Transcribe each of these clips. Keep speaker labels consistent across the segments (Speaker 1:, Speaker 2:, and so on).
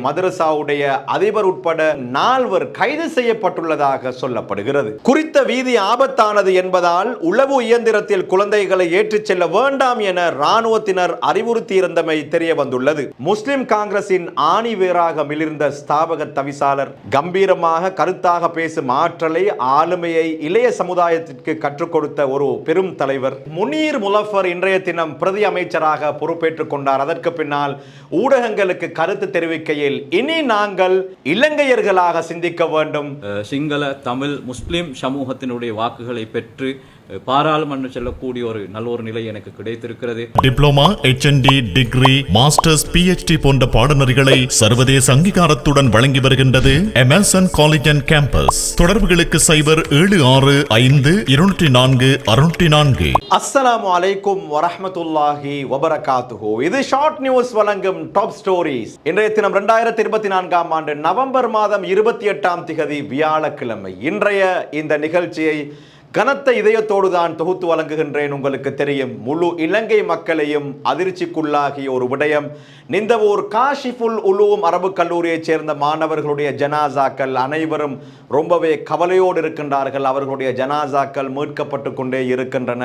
Speaker 1: மதரசாவுடைய அதிபர் உட்பட 4 கைது செய்யப்பட்டுள்ளதாக சொல்லப்படுகிறது. குறித்த வீதி ஆபத்தானது என்பதால் உளவு இயந்திரத்தில் குழந்தைகளை ஏற்றிச் செல்ல வேண்டாம் என இராணுவத்தினர் அறிவுறுத்தியிருந்தமை தெரிய வந்துள்ளது. முஸ்லிம் காங்கிரசின் ஆணி வேராக மிளிர்ந்த ஸ்தாபக தவிசாளர், கம்பீரமாக கருத்தாக பேசும் ஆற்றலை, ஆளுமையை இளைய சமுதாயத்திற்கு கற்றுக் கொடுத்த ஒரு பெரும் தலைவர் முனீர் முலஃபர் இன்றைய தினம் பிரதி அமைச்சராக பொறுப்பேற்றுக் கொண்டார். அதற்கு பின்னால் ஊடகங்களுக்கு கருத்து தெரிவிக்கையில், இனி நாங்கள் இலங்கையர்களாக சிந்திக்க வேண்டும்.
Speaker 2: சிங்கள தமிழ் முஸ்லிம் சமூகத்தினுடைய வாக்குகளை பெற்று பாராளுமன்றம் செல்லக்கூடிய ஒரு நல்ல ஒரு நிலை எனக்கு கிடைத்திருக்கிறது.
Speaker 3: Diploma, HND, degree, masters, PhD போன்ற பாடநெறிகளை சர்வதேச அங்கீகாரத்துடன் வழங்கி வருகின்றது எமர்சன் காலேஜ் அண்ட் கேம்பஸ். தொடர்புகளுக்கு 0765204
Speaker 1: அஸ்ஸலாமு அலைக்கும் வரஹ்மத்துல்லாஹி வபரகாத்துஹு. இது ஷார்ட் நியூஸ் வழங்கும் டாப் ஸ்டோரிஸ். இன்றைய தினம் 2024ஆம் ஆண்டு நவம்பர் மாதம் 28ஆம் திகதி வியாழக்கிழமை. இன்றைய இந்த நிகழ்ச்சியை கனத்த இதயத்தோடு தான் தொகுத்து வழங்குகின்றேன். உங்களுக்கு தெரியும், முழு இலங்கை மக்களையும் அதிர்ச்சிக்குள்ளாகிய ஒரு விடயம். நிந்தவூர் காஷிஃபுல் உலூம் அரபு கல்லூரியைச் சேர்ந்த மாணவர்களுடைய ஜனாசாக்கள் அனைவரும் ரொம்பவே கவலையோடு இருக்கின்றார்கள். அவர்களுடைய ஜனாசாக்கள் மீட்கப்பட்டு கொண்டே இருக்கின்றன.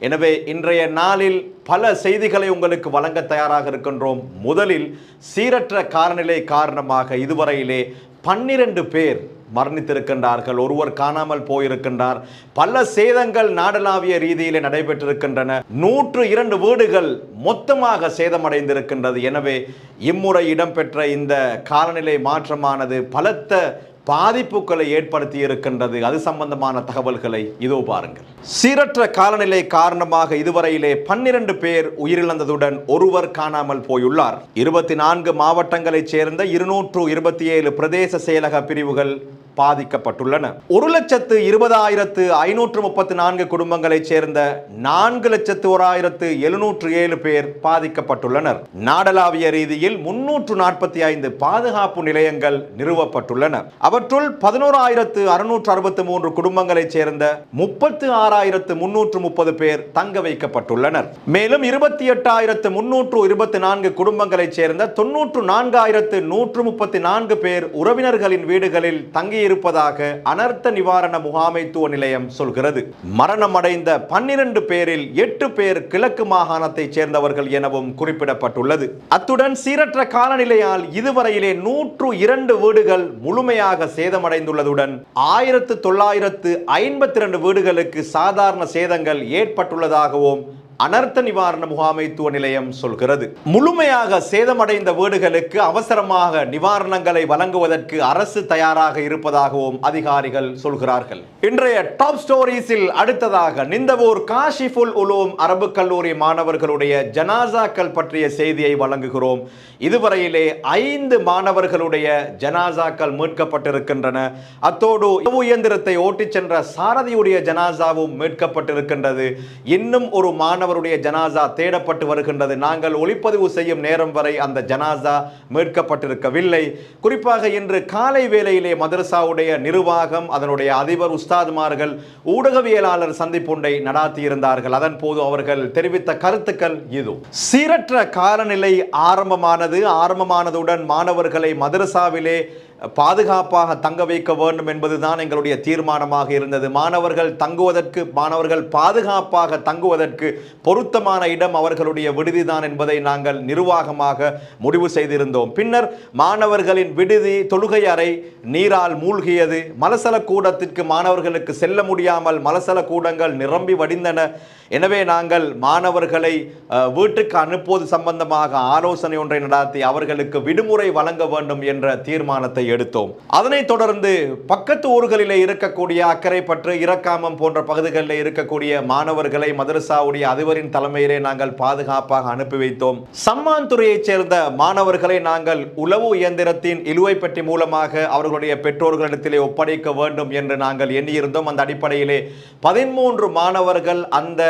Speaker 1: எனவே இன்றைய நாளில் பல செய்திகளை உங்களுக்கு வழங்க தயாராக இருக்கின்றோம். முதலில் சீரற்ற காலநிலை காரணமாக இதுவரையிலே 12 பேர் மரணித்திருக்கின்றார்கள். ஒருவர் காணாமல் போயிருக்கின்றார். பல சேதங்கள் நாடளாவிய ரீதியிலே நடைபெற்றிருக்கின்றன. 102 வீடுகள் மொத்தமாக சேதமடைந்திருக்கின்றது. எனவே இம்முறை இடம்பெற்ற இந்த காலநிலை மாற்றமானது பலத்த பாதிப்புகளை ஏற்படுத்தி இருக்கின்றது. அது சம்பந்தமான தகவல்களை இதோ பாருங்கள். சீரற்ற காலநிலை காரணமாக இதுவரையிலே 12 பேர் உயிரிழந்ததுடன் ஒருவர் காணாமல் போயுள்ளார். 24 மாவட்டங்களைச் சேர்ந்த 227 பிரதேச செயலக பிரிவுகள் பாதிக்கப்பட்டுள்ளன. 1,20,534 குடும்பங்களைச் சேர்ந்த 4,01,707 பேர் பாதிக்கப்பட்டுள்ளனர். நாடளாவிய ரீதியில் 345 பாதுகாப்பு நிலையங்கள் நிறுவப்பட்டுள்ளன. அவற்றுள் 11,663 குடும்பங்களைச் சேர்ந்த 36,330 பேர் தங்க வைக்கப்பட்டுள்ளனர். மேலும் 28,324 குடும்பங்களைச் சேர்ந்த 94,134 பேர் உறவினர்களின் வீடுகளில் தங்கி இருப்பதாக அனர்த்த நிவாரண முகாமைத்துவ நிலையம் சொல்கிறது. மரணமடைந்த 12 பேரில் 8 பேர் கிழக்கு மாகாணத்தைச் சேர்ந்தவர்கள் எனவும் குறிப்பிடப்பட்டுள்ளது. அத்துடன் சீரற்ற காலநிலையால் இதுவரையிலே 102 வீடுகள் முழுமையாக சேதமடைந்துள்ளதுடன் 1952 வீடுகளுக்கு சாதாரண சேதங்கள் ஏற்பட்டுள்ளதாகவும் அனர்த்த நிவாரண முகாமைத்துவ நிலையம் சொல்கிறது. முழுமையாக சேதமடைந்த வீடுகளுக்கு அவசரமாக நிவாரணங்களை வழங்குவதற்கு அரசு தயாராக இருப்பதாகவும் அதிகாரிகள் சொல்கிறார்கள். இன்றைய டாப் ஸ்டோரிஸில் அடுத்ததாக நிந்தவூர் காஷிஃபுல் உலூம் அரபு கல்லூரி மாணவர்களுடைய ஜனாசாக்கள் பற்றிய செய்தியை வழங்குகிறோம். இதுவரையிலே 5 மாணவர்களுடைய ஜனாசாக்கள் மீட்கப்பட்டிருக்கின்றன. அத்தோடு இயந்திரத்தை ஓட்டிச் சென்ற சாரதியுடைய ஜனாசாவும் மீட்கப்பட்டிருக்கின்றது. இன்னும் ஒரு மாணவருடைய ஜனாசா தேடப்பட்டு வருகின்றது. நாங்கள் ஒளிப்பதிவு செய்யும் நேரம் வரை அந்த ஜனாசா மீட்கப்பட்டிருக்கவில்லை. குறிப்பாக இன்று காலை வேளையிலே மதரசாவுடைய நிர்வாகம், அதனுடைய அதிபர், உஸ்தாதுமார்கள் ஊடகவியலாளர் சந்திப்பொன்றை நடாத்தியிருந்தார்கள். அதன் போது அவர்கள் தெரிவித்த கருத்துக்கள் இது. சீரற்ற காலநிலை ஆரம்பமானதுடன் மாணவர்களை மதரசாவிலே பாதுகாப்பாக தங்க வைக்க வேண்டும் என்பதுதான் எங்களுடைய தீர்மானமாக இருந்தது. மாணவர்கள் பாதுகாப்பாக தங்குவதற்கு பொருத்தமான இடம் அவர்களுடைய விடுதிதான் என்பதை நாங்கள் நிர்வாகமாக முடிவு செய்திருந்தோம். பின்னர் மாணவர்களின் விடுதி, தொழுகை அறை நீரால் மூழ்கியது. மலசல கூடத்திற்கு மாணவர்களுக்கு செல்ல முடியாமல் மலசல கூடங்கள் நிரம்பி வடிந்தன. எனவே நாங்கள் மாணவர்களை வீட்டுக்கு அனுப்புவது சம்பந்தமாக ஆலோசனை ஒன்றை நடாத்தி அவர்களுக்கு விடுமுறை வழங்க வேண்டும் என்ற தீர்மானத்தை எடுத்தோம். அதனைத் தொடர்ந்து பக்கத்து ஊர்களிலே இருக்கக்கூடிய அக்கரைப்பற்று, இரக்காமம் போன்ற பகுதிகளில் இருக்கக்கூடிய மாணவர்களை மதரசாவுடைய அதிபரின் தலைமையிலே நாங்கள் பாதுகாப்பாக அனுப்பி வைத்தோம். சம்மான் துறையைச் சேர்ந்த மாணவர்களை நாங்கள் உளவு இயந்திரத்தின் இழுவை பெட்டி மூலமாக அவர்களுடைய பெற்றோர்களிடத்திலே ஒப்படைக்க வேண்டும் என்று நாங்கள் எண்ணியிருந்தோம். அந்த அடிப்படையிலே 13 மாணவர்கள் அந்த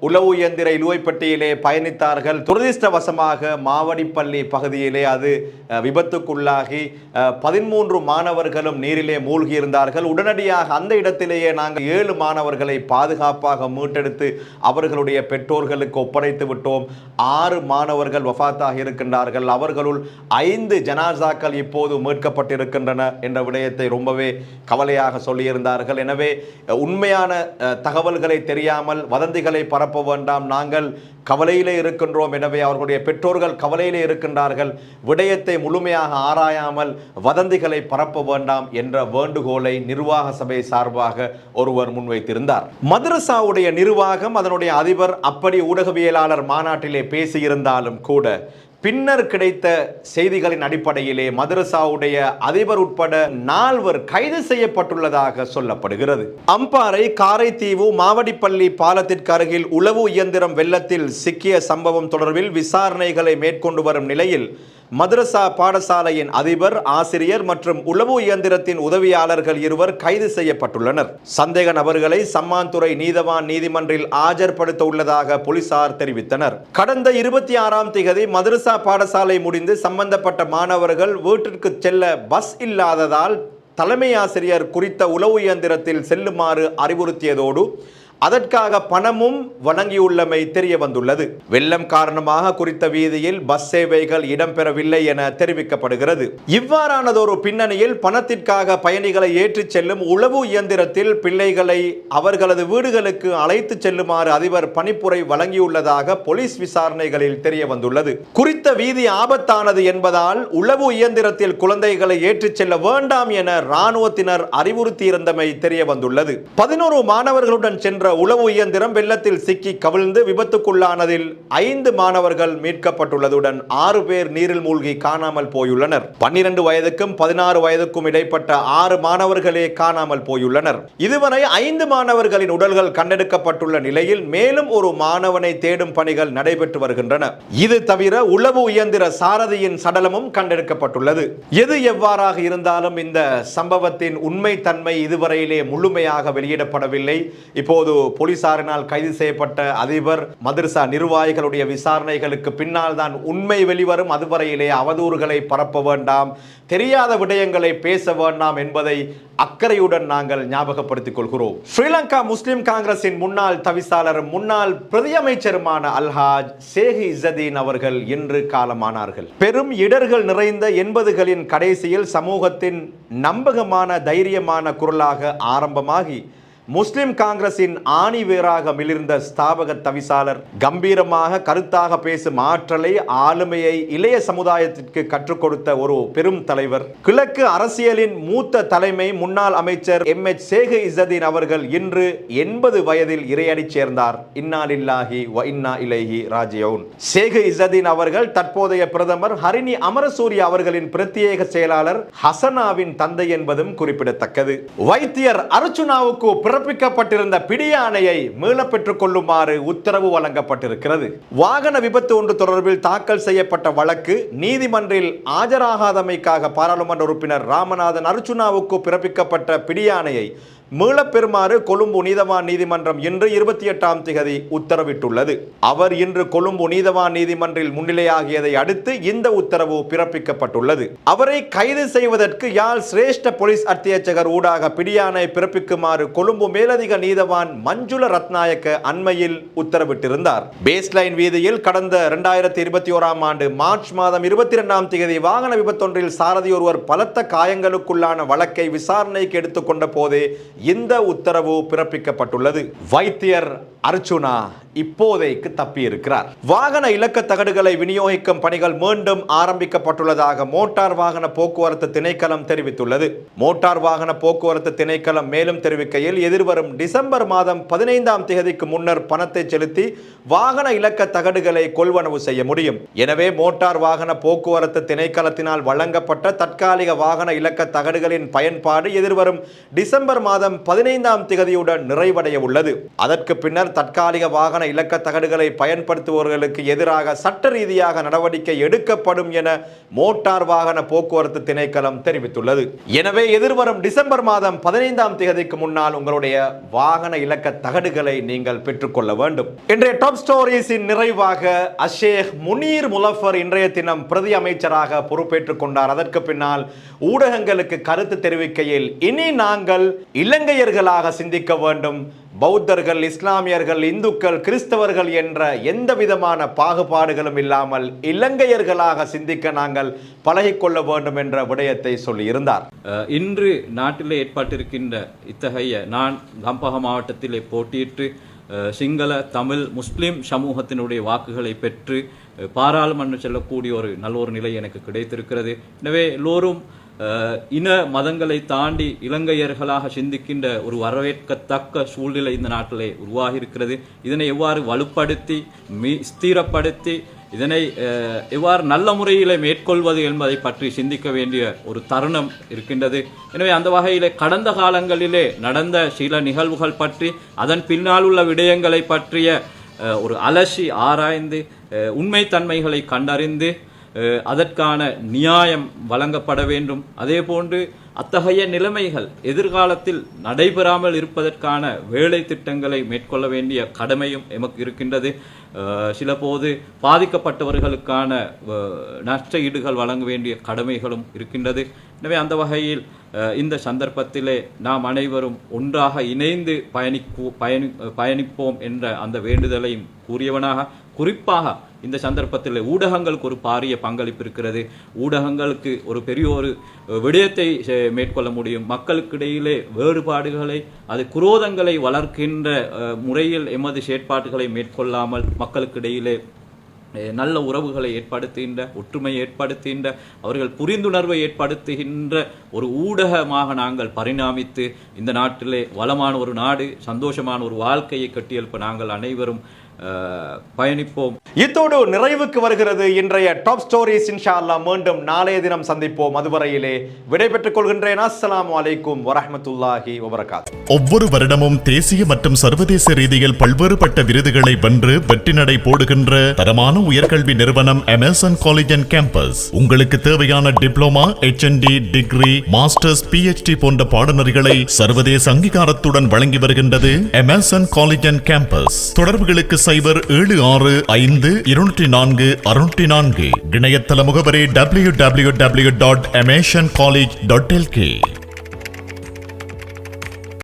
Speaker 1: உளவு இயந்திர இலுவைப்பட்டியிலே பயணித்தார்கள். துரதிர்ஷ்டவசமாக மாவடிப்பள்ளி பகுதியிலே அது விபத்துக்குள்ளாகி 13 மாணவர்களும் நீரிலே மூழ்கியிருந்தார்கள். உடனடியாக அந்த இடத்திலேயே நாங்கள் 7 மாணவர்களை பாதுகாப்பாக மீட்டெடுத்து அவர்களுடைய பெற்றோர்களுக்கு ஒப்படைத்து விட்டோம். 6 மாணவர்கள் வஃபாத்தாக இருக்கின்றார்கள். அவர்களுள் 5 ஜனாசாக்கள் இப்போது மீட்கப்பட்டிருக்கின்றன என்ற விடயத்தை ரொம்பவே கவலையாக சொல்லியிருந்தார்கள். எனவே உண்மையான தகவல்களை தெரியாமல் வதந்திகளை பரப்ப வேண்டாம். நாங்கள் கவலையிலே இருக்கின்றோம். எனவே அவர்களுடைய பெற்றோர்கள் கவலையிலே இருக்கின்றார்கள். விடயத்தை முழுமையாக ஆராயாமல் வதந்திகளை பரப்ப வேண்டாம் என்ற வேண்டுகோளை நிர்வாக சபை சார்பாக ஒருவர் முன்வைத்திருந்தார். மதரசாவுடைய நிர்வாகம், அதனுடைய அதிபர் அப்படி ஊடகவியலாளர் மாநாட்டிலே பேசியிருந்தாலும் கூட பின்னர் கிடைத்த செய்திகளின் அடிப்படையிலே மதரசாவுடைய அதிபர் உட்பட 4 கைது செய்யப்பட்டுள்ளதாக சொல்லப்படுகிறது. அம்பாறை காரைதீவு மாவடிப்பள்ளி பாலத்திற்கு அருகில் உளவு இயந்திரம் வெள்ளத்தில் சிக்கிய சம்பவம் தொடர்பில் விசாரணைகளை மேற்கொண்டு வரும் நிலையில் மதரசா பாடசாலையின் அதிபர், ஆசிரியர் மற்றும் உளவு இயந்திரத்தின் உதவியாளர்கள் 2 கைது செய்யப்பட்டுள்ளனர். சந்தேக நபர்களை சம்மாந்துறை நீதவான் நீதிமன்றில் ஆஜர்படுத்த உள்ளதாக போலீசார் தெரிவித்தனர். கடந்த 26ஆம் திகதி மதரசா பாடசாலை முடிந்து சம்பந்தப்பட்ட மாணவர்கள் வீட்டிற்கு செல்ல பஸ் இல்லாததால் தலைமை ஆசிரியர் குறித்த உளவு இயந்திரத்தில் செல்லுமாறு அறிவுறுத்தியதோடு அதற்காக பணமும் வழங்கியுள்ளமை தெரிய வந்துள்ளது. வெள்ளம் காரணமாக குறித்த வீதியில் பஸ் சேவைகள் இடம்பெறவில்லை என தெரிவிக்கப்படுகிறது. இவ்வாறானதொரு பின்னணியில் பணத்திற்காக பயணிகளை ஏற்றிச் செல்லும் உளவு இயந்திரத்தில் பிள்ளைகளை அவர்களது வீடுகளுக்கு அழைத்து செல்லுமாறு அதிபர் பணிப்புரை வழங்கியுள்ளதாக போலீஸ் விசாரணைகளில் தெரிய வந்துள்ளது. குறித்த வீதி ஆபத்தானது என்பதால் உளவு இயந்திரத்தில் குழந்தைகளை ஏற்றிச் செல்ல வேண்டாம் என இராணுவத்தினர் அறிவுறுத்தியிருந்தமை தெரிய வந்துள்ளது. 11 மாணவர்களுடன் சென்ற உளவு இயந்திரம் வெள்ளத்தில் சிக்கி கவிழ்ந்து விபத்துக்குள்ளானதில் 5 மாணவர்கள் மீட்கப்பட்டுள்ளதுடன் 6 பேர் நீரில் மூழ்கி காணாமல் போயுள்ளனர். 12 வயதுக்கும் 16 வயதுக்கும் இடைப்பட்ட 6 மாணவர்களே காணாமல் போயுள்ளனர். இதுவரை 5 மாணவர்களின் உடல்கள் கண்டெடுக்கப்பட்டுள்ள நிலையில் மேலும் ஒரு மாணவனை தேடும் பணிகள் நடைபெற்று வருகின்றன. இது தவிர உளவு இயந்திர சாரதியின் சடலமும் கண்டெடுக்கப்பட்டுள்ளது. எது எவ்வாறாக இருந்தாலும் இந்த சம்பவத்தின் உண்மை தன்மை இதுவரையிலே முழுமையாக வெளியிடப்படவில்லை. இப்போது போலீசாரினால் கைது செய்யப்பட்ட அதிபர், மதரசா நிர்வாகிகளுடைய விசாரணைகளுக்கு பின்னால் தான் உண்மை வெளிவரும். அதுவரையிலே அவதூறுகளை பரப்ப வேண்டாம், தெரியாத விடயங்களை பேச வேண்டாம் என்பதை அக்கறையுடன் நாங்கள் ஞாபகப்படுத்திக் கொள்கிறோம். ஸ்ரீலங்கா முஸ்லிம் காங்கிரசின் முன்னாள் தவிசாளரும் முன்னாள் பிரதியமைச்சருமான அல்ஹாஜ் ஷேக் இஸ்ஸதீன் அவர்கள் இன்று காலமானார்கள். பெரும் இடர்கள் நிறைந்த 80களின் கடைசியில் சமூகத்தின் நம்பகமான தைரியமான குரலாக ஆரம்பமாகி முஸ்லிம் காங்கிரசின் ஆணிவேராக மிளிர்ந்த ஸ்தாபக தவிசாளர், கம்பீரமாக கருத்தாக பேசும் ஆற்றலை, ஆளுமையை இளைய சமுதாயத்திற்கு கற்றுக் கொடுத்த ஒரு பெரும் தலைவர். கிழக்கு அரசியலின் மூத்த தலைமை முன்னாள் அமைச்சர் MH ஷேக் இஸ்ஸதீன் அவர்கள் இன்று 80 வயதில் இறையடி சேர்ந்தார். இன்னா லில்லாஹி வ இன்னா இலைஹி ராஜிஊன். ஷேக் இஸ்ஸதீன் அவர்கள் தற்போதைய பிரதமர் ஹரிணி அமரசூரிய அவர்களின் பிரத்யேக செயலாளர் ஹசனாவின் தந்தை என்பதும் குறிப்பிடத்தக்கது. வைத்தியர் அர்ச்சுனாவுக்கு பிறப்பிக்கப்பட்டிருந்த பிடியாணையை மீள பெற்றுக் கொள்ளுமாறு உத்தரவு வழங்கப்பட்டிருக்கிறது. வாகன விபத்து ஒன்று தொடர்பில் தாக்கல் செய்யப்பட்ட வழக்கு நீதிமன்றில் ஆஜராகாதமைக்காக பாராளுமன்ற உறுப்பினர் ராமநாதன் அர்ச்சுனாவுக்கு பிறப்பிக்கப்பட்ட பிடியாணையை மீளப்பெறுமாறு கொழும்பு நீதவான் நீதிமன்றம் இன்று 28ஆம் திகதி உத்தரவிட்டுள்ளது. அவர் இன்று கொழும்பு நீதவான் நீதிமன்றில் முன்னிலையாகியதை அடுத்து இந்த உத்தரவு பிறப்பிக்கப்பட்டுள்ளது. அவரை கைது செய்வதற்கு யாழ் சிரேஷ்ட போலீஸ் அத்தியட்சகர் ஊடாக பிடியாணை பிறப்பிக்குமாறு கொழும்பு மேலதிக நீதவான் மஞ்சுள ரத்நாயக்க அண்மையில் உத்தரவிட்டிருந்தார். பேஸ்லைன் வீதியில் கடந்த 2021ஆம் ஆண்டு மார்ச் மாதம் 22ஆம் திகதி வாகன விபத்தொன்றில் சாரதி ஒருவர் பலத்த காயங்களுக்குள்ளான வழக்கை விசாரணைக்கு எடுத்துக்கொண்ட போதே இந்த உத்தரவு பிறப்பிக்கப்பட்டுள்ளது. வைத்தியர் அர்ச்சுனா இப்போதைக்கு தப்பி இருக்கிறார். வாகன இலக்க தகடுகளை விநியோகிக்கும் பணிகள் மீண்டும் ஆரம்பிக்கப்பட்டுள்ளதாக மோட்டார் வாகன போக்குவரத்து திணைக்களம் தெரிவித்துள்ளது. மோட்டார் வாகன போக்குவரத்து திணைக்களம் மேலும் தெரிவிக்கையில், எதிர்வரும் டிசம்பர் மாதம் 15ஆம் தேதிக்கு முன்னர் பணத்தை செலுத்தி வாகன இலக்க தகடுகளை கொள்வனவு செய்ய முடியும். எனவே மோட்டார் வாகன போக்குவரத்து திணைக்களத்தினால் வழங்கப்பட்ட தற்காலிக வாகன இலக்க தகடுகளின் பயன்பாடு எதிர்வரும் டிசம்பர் மாதம் மாதம் 15ஆம் திகதியுடன் நிறைவடைய உள்ளது. அதற்கு பின்னர் தற்காலிக வாகன இலக்க தகடுகளை பயன்படுத்துபவர்களுக்கு எதிராக சட்ட ரீதியாக நடவடிக்கை எடுக்கப்படும் என மோட்டார் வாகன போக்குவரத்து திணைக்களம் தெரிவித்துள்ளது. எனவே எதிர்வரும் டிசம்பர் மாதம் 15ஆம் திகதிக்கு முன்னால் உங்களுடைய வாகன இலக்க தகடுகளை நீங்கள் பெற்றுக்கொள்ள வேண்டும். இன்றைய டாப் ஸ்டோரிஸின் நிறைவாக அஷேக் முனீர் முலஃபர் இன்றைய தினம் பிரதி அமைச்சராக பொறுப்பேற்றுக் கொண்டார். அதற்கு பின்னால் ஊடகங்களுக்கு கருத்து தெரிவிக்கையில், இனி நாங்கள் இலங்கையர்களாக சிந்திக்க வேண்டும், பௌத்தர்கள், இஸ்லாமியர்கள், இந்துக்கள், கிறிஸ்தவர்கள் என்ற எந்த விதமான பாகுபாடுகளும் இல்லாமல் இலங்கையர்களாக சிந்திக்க நாங்கள் பழகிக்கொள்ள வேண்டும் என்ற விடயத்தை சொல்லியிருந்தார்.
Speaker 2: இன்று நாட்டில் ஏற்பட்டிருக்கின்ற இத்தகைய, நான் கம்பஹ மாவட்டத்திலே போட்டியிட்டு சிங்கள, தமிழ், முஸ்லிம் சமூகத்தினுடைய வாக்குகளை பெற்று பாராளுமன்றம் செல்லக்கூடிய ஒரு நல்ல ஒரு நிலை எனக்கு கிடைத்திருக்கிறது. எனவே எல்லோரும் இன மதங்களை தாண்டி இலங்கையர்களாக சிந்திக்கின்ற ஒரு வரவேற்கத்தக்க சூழ்நிலை இந்த நாட்டிலே உருவாகி இருக்கிறது. இதனை எவ்வாறு வலுப்படுத்தி ஸ்திரப்படுத்தி இதனை எவ்வாறு நல்ல முறையில் மேற்கொள்வது என்பதை பற்றி சிந்திக்க வேண்டிய ஒரு தருணம் இருக்கின்றது. எனவே அந்த வகையிலே கடந்த காலங்களிலே நடந்த சில நிகழ்வுகள் பற்றி, அதன் பின்னால் உள்ள விடயங்களை பற்றிய ஒரு அலசி ஆராய்ந்து உண்மைத்தன்மைகளை கண்டறிந்து அதற்கான நியாயம் வழங்கப்பட வேண்டும். அதே போன்று அத்தகைய நிலைமைகள் எதிர்காலத்தில் நடைபெறாமல் இருப்பதற்கான வேலை திட்டங்களை மேற்கொள்ள வேண்டிய கடமையும் எமக்கு இருக்கின்றது. சில போது பாதிக்கப்பட்டவர்களுக்கான நஷ்ட ஈடுகள் வழங்க வேண்டிய கடமைகளும் இருக்கின்றது. எனவே அந்த வகையில் இந்த சந்தர்ப்பத்திலே நாம் அனைவரும் ஒன்றாக இணைந்து பயணிப்போம் என்ற அந்த வேண்டுதலையும் கூறியவனாக, குறிப்பாக இந்த சந்தர்ப்பத்தில் ஊடகங்களுக்கு ஒரு பாரிய பங்களிப்பு இருக்கிறது. ஊடகங்களுக்கு ஒரு பெரிய ஒரு விடயத்தை மேற்கொள்ள முடியும். மக்களுக்கிடையிலே வேறுபாடுகளை, அது குரோதங்களை வளர்க்கின்ற முறையில் எமது செயற்பாடுகளை மேற்கொள்ளாமல் மக்களுக்கிடையிலே நல்ல உறவுகளை ஏற்படுத்துகின்ற, ஒற்றுமையை ஏற்படுத்துகின்ற, அவர்கள் புரிந்துணர்வை ஏற்படுத்துகின்ற ஒரு ஊடகமாக நாங்கள் பரிணாமித்து இந்த நாட்டிலே வளமான ஒரு நாடு, சந்தோஷமான ஒரு வாழ்க்கையை கட்டியெழுப்ப நாங்கள் அனைவரும் பயணிப்போம்.
Speaker 1: இத்தோடு நிறைவுக்கு வருகிறது இன்றைய டாப் ஸ்டோரிஸ். இன்ஷா அல்லாஹ் மீண்டும் நாளைய தினம் சந்திப்போம். அதுவரையிலே விடைபெற்றுக் கொள்கின்றேன். அஸ்ஸலாமு அலைக்கும் வரஹ்மத்துல்லாஹி வபரகாத்துஹு.
Speaker 3: ஒவ்வொரு வருடமும் தேசிய மற்றும் சர்வதேச ரீதியில் பல்வேறுபட்ட விருதுகளை வென்று வெற்றி நடை போடுகின்ற தரமான உயர்கல்வி நிறுவனம் எமர்சன் காலேஜ் அண்ட் கேம்பஸ் உங்களுக்கு தேவையான diploma, HND, degree, masters, PhD போன்ற பாடநெறிகளை சர்வதேச அங்கீகாரத்துடன் வழங்கி வருகின்றது எமர்சன் காலேஜ் அண்ட் கேம்பஸ். தொடர்புகளுக்கு 0765204 இணையதள முகவரி www.emersoncollege.lk.